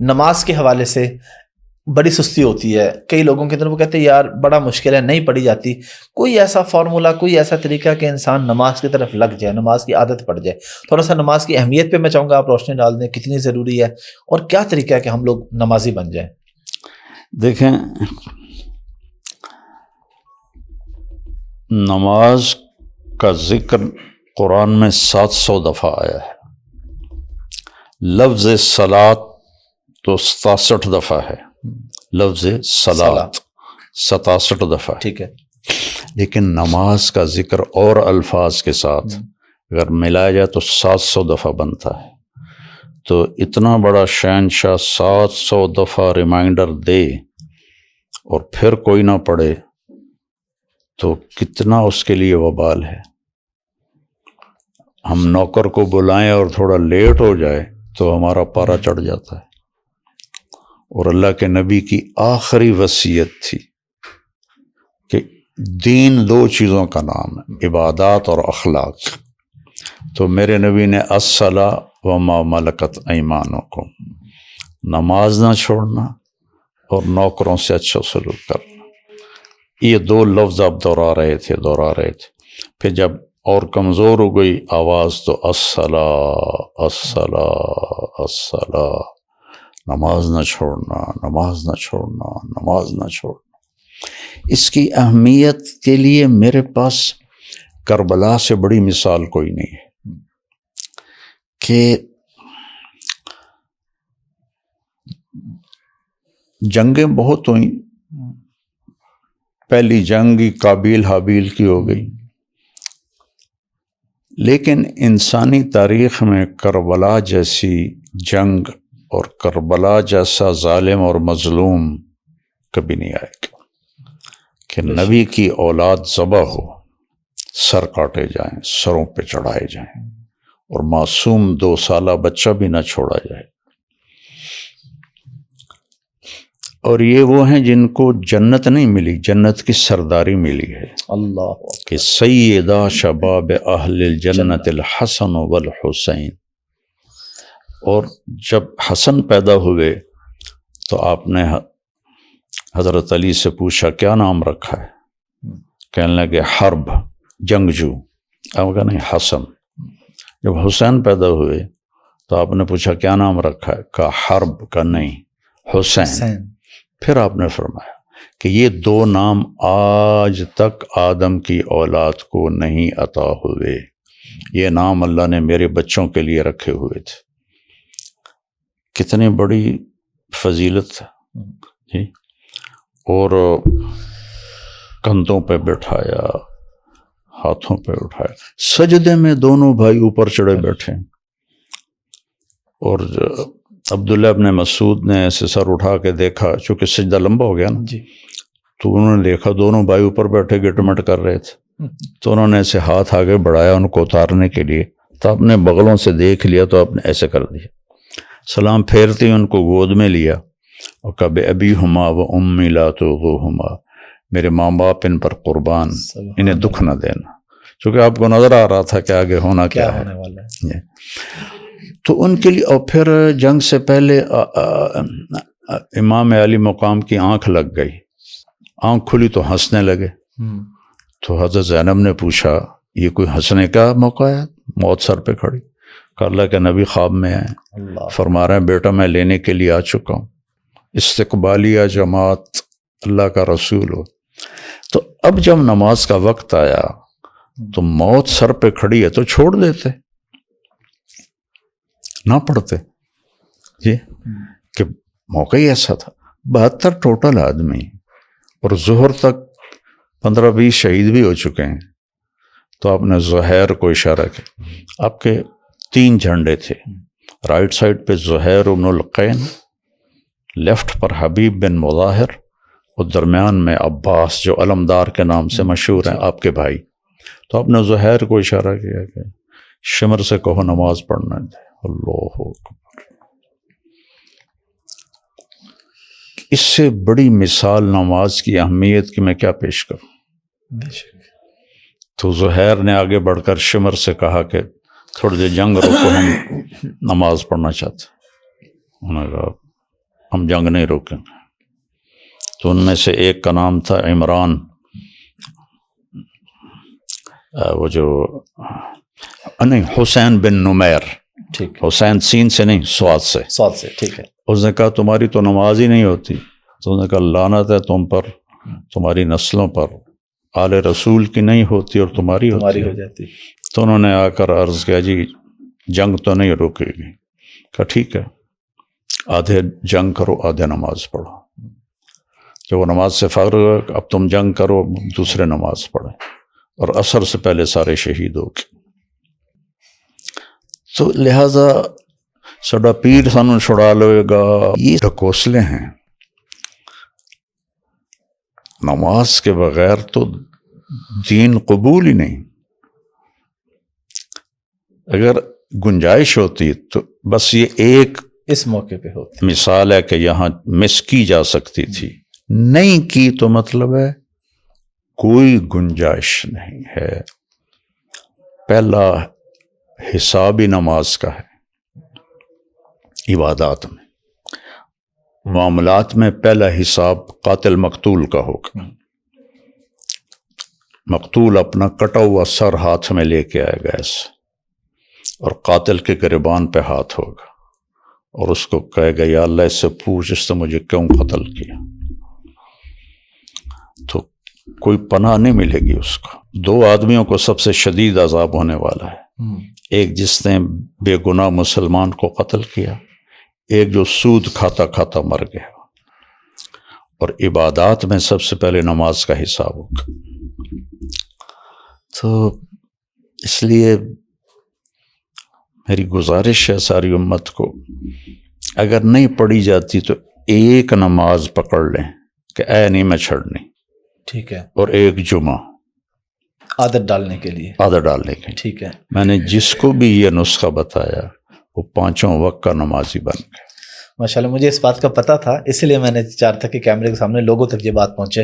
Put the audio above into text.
نماز کے حوالے سے بڑی سستی ہوتی ہے کئی لوگوں کے اندر، وہ کہتے ہیں یار بڑا مشکل ہے، نہیں پڑھی جاتی. کوئی ایسا فارمولا، کوئی ایسا طریقہ کہ انسان نماز کی طرف لگ جائے، نماز کی عادت پڑ جائے؟ تھوڑا سا نماز کی اہمیت پہ میں چاہوں گا آپ روشنی ڈال دیں، کتنی ضروری ہے اور کیا طریقہ ہے کہ ہم لوگ نمازی بن جائیں. دیکھیں، نماز کا ذکر قرآن میں 700 دفعہ آیا ہے. لفظ صلاۃ تو 67 دفعہ ہے، لفظ صلاۃ 67 دفعہ ہے. ٹھیک ہے. لیکن نماز کا ذکر اور الفاظ کے ساتھ اگر ملایا جائے تو 700 دفعہ بنتا ہے. تو اتنا بڑا شہنشاہ 700 دفعہ ریمائنڈر دے اور پھر کوئی نہ پڑھے تو کتنا اس کے لیے وبال ہے. ہم نوکر کو بلائیں اور تھوڑا لیٹ ہو جائے تو ہمارا پارا چڑھ جاتا ہے. اور اللہ کے نبی کی آخری وصیت تھی کہ دین 2 چیزوں کا نام ہے، عبادات اور اخلاق. تو میرے نبی نے الصلاۃ وما ملکت ایمانکم، نماز نہ چھوڑنا اور نوکروں سے اچھا سلوک کرنا. یہ 2 لفظ آپ دہرا رہے تھے. پھر جب اور کمزور ہو گئی آواز تو الصلاۃ الصلاۃ الصلاۃ، نماز نہ چھوڑنا، نماز نہ چھوڑنا، نماز نہ چھوڑنا. اس کی اہمیت کے لیے میرے پاس کربلا سے بڑی مثال کوئی نہیں ہے کہ جنگیں بہت ہوئیں. پہلی جنگ قابیل حابیل کی ہو گئی، لیکن انسانی تاریخ میں کربلا جیسی جنگ اور کربلا جیسا ظالم اور مظلوم کبھی نہیں آئے گا کہ نبی کی اولاد ذبح ہو، سر کاٹے جائیں، سروں پہ چڑھائے جائیں اور معصوم 2 سالہ بچہ بھی نہ چھوڑا جائے. اور یہ وہ ہیں جن کو جنت نہیں ملی، جنت کی سرداری ملی ہے. اللہ کہ سیدہ شباب اہل الجنت الحسن والحسین. اور جب حسن پیدا ہوئے تو آپ نے حضرت علی سے پوچھا کیا نام رکھا ہے؟ کہنے لگے حرب، جنگجو. آپ کہا نہیں، حسن. جب حسین پیدا ہوئے تو آپ نے پوچھا کیا نام رکھا ہے؟ کہا حرب. کا نہیں، حسین. پھر آپ نے فرمایا کہ یہ 2 نام آج تک آدم کی اولاد کو نہیں عطا ہوئے، یہ نام اللہ نے میرے بچوں کے لیے رکھے ہوئے تھے. کتنی بڑی فضیلت جی. اور کندھوں پہ بٹھایا، ہاتھوں پہ اٹھایا، سجدے میں دونوں بھائی اوپر چڑھے بیٹھے. اور عبداللہ ابن مسعود نے ایسے سر اٹھا کے دیکھا، چونکہ سجدہ لمبا ہو گیا نا جی، تو انہوں نے دیکھا دونوں بھائی اوپر بیٹھے گٹمٹ کر رہے تھے. تو انہوں نے ایسے ہاتھ آگے بڑھایا ان کو اتارنے کے لیے، تو اپنے بغلوں سے دیکھ لیا تو آپ نے ایسے کر دیا. سلام پھیرتے ان کو گود میں لیا اور کہا بے ابی ہما و امی لا تغوہما، میرے ماں باپ ان پر قربان، انہیں دکھ نہ دینا. چونکہ آپ کو نظر آ رہا تھا کہ آگے ہونا کیا ہے. ہونے والا ہے. تو ان کے لیے. اور پھر جنگ سے پہلے امام علی مقام کی آنکھ لگ گئی، آنکھ کھلی تو ہنسنے لگے. تو حضرت زینب نے پوچھا یہ کوئی ہنسنے کا موقع ہے؟ موت سر پہ کھڑی. کہ اللہ کے نبی خواب میں آئے، فرما رہے ہیں بیٹا میں لینے کے لیے آ چکا ہوں، استقبالیہ جماعت اللہ کا رسول ہو. تو اب جب نماز کا وقت آیا تو موت سر پہ کھڑی ہے تو چھوڑ دیتے، نہ پڑھتے جی. کہ موقع ہی ایسا تھا. 72 ٹوٹل آدمی اور ظہر تک 15-20 شہید بھی ہو چکے ہیں. تو آپ نے زہیر کو اشارہ کیا. آپ کے 3 جھنڈے تھے، رائٹ سائڈ پہ زہیر بن القین، لیفٹ پر حبیب بن مظاہر اور درمیان میں عباس جو علمدار کے نام سے مشہور ہیں آپ کے بھائی. تو آپ نے زہیر کو اشارہ کیا کہ شمر سے کہو نماز پڑھنا دے. اللہ اکبر. اس سے بڑی مثال نماز کی اہمیت کی میں کیا پیش کروں. تو زہیر نے آگے بڑھ کر شمر سے کہا کہ تھوڑی دیر جنگ روکو، ہم نماز پڑھنا چاہتے. انہوں نے کہا ہم جنگ نہیں روکیں گے. تو ان میں سے ایک کا نام تھا عمران، وہ جو نہیں، حسین بن نمیر. ٹھیک، حسین سین سے نہیں، سواد سے. سواد سے. ٹھیک ہے. اس نے کہا تمہاری تو نماز ہی نہیں ہوتی. تو اس نے کہا لعنت ہے تم پر، تمہاری نسلوں پر، آل رسول کی نہیں ہوتی اور تمہاری ہو ہوتی ہے. جاتی. تو انہوں نے آ کر عرض کیا جی جنگ تو نہیں روکے گی. کہا ٹھیک ہے، آدھے جنگ کرو آدھے نماز پڑھو. جب وہ نماز سے فارغ ہوئے، اب تم جنگ کرو، دوسرے نماز پڑھیں، اور عصر سے پہلے سارے شہید ہو گئے. تو لہذا سڈا پیر سانو چھڑا لے گا، یہ ڈھکوسلے ہیں. نماز کے بغیر تو دین قبول ہی نہیں. اگر گنجائش ہوتی تو بس یہ ایک اس موقع پہ ہوتی مثال ہے کہ یہاں مس کی جا سکتی تھی، نہیں کی تو مطلب ہے کوئی گنجائش نہیں ہے. پہلا حساب ہی نماز کا ہے. عبادات میں، معاملات میں پہلا حساب قاتل مقتول کا ہوگا. مقتول اپنا کٹا ہوا سر ہاتھ میں لے کے آئے گا ایسے، اور قاتل کے گریبان پہ ہاتھ ہوگا، اور اس کو کہے گا یا اللہ اس سے پوچھ اس نے مجھے کیوں قتل کیا. تو کوئی پناہ نہیں ملے گی اس کو. دو آدمیوں کو سب سے شدید عذاب ہونے والا ہے. ایک جس نے بے گناہ مسلمان کو قتل کیا، ایک جو سود کھاتا کھاتا مر گیا. اور عبادات میں سب سے پہلے نماز کا حساب ہوگا. تو اس لیے میری گزارش ہے ساری امت کو، اگر نہیں پڑھی جاتی تو ایک نماز پکڑ لیں کہ اے نہیں میں چھڑنی. ٹھیک ہے. اور ایک جمعہ عادت ڈالنے کے لیے. عادت ڈالنے کے. ٹھیک ہے. میں نے جس کو بھی یہ نسخہ بتایا وہ 5 وقت کا نمازی بن گیا. ماشاءاللہ مجھے اس بات کا پتہ تھا، اسی لیے میں نے چاہا تھا کہ کیمرے کے سامنے لوگوں تک یہ بات پہنچے.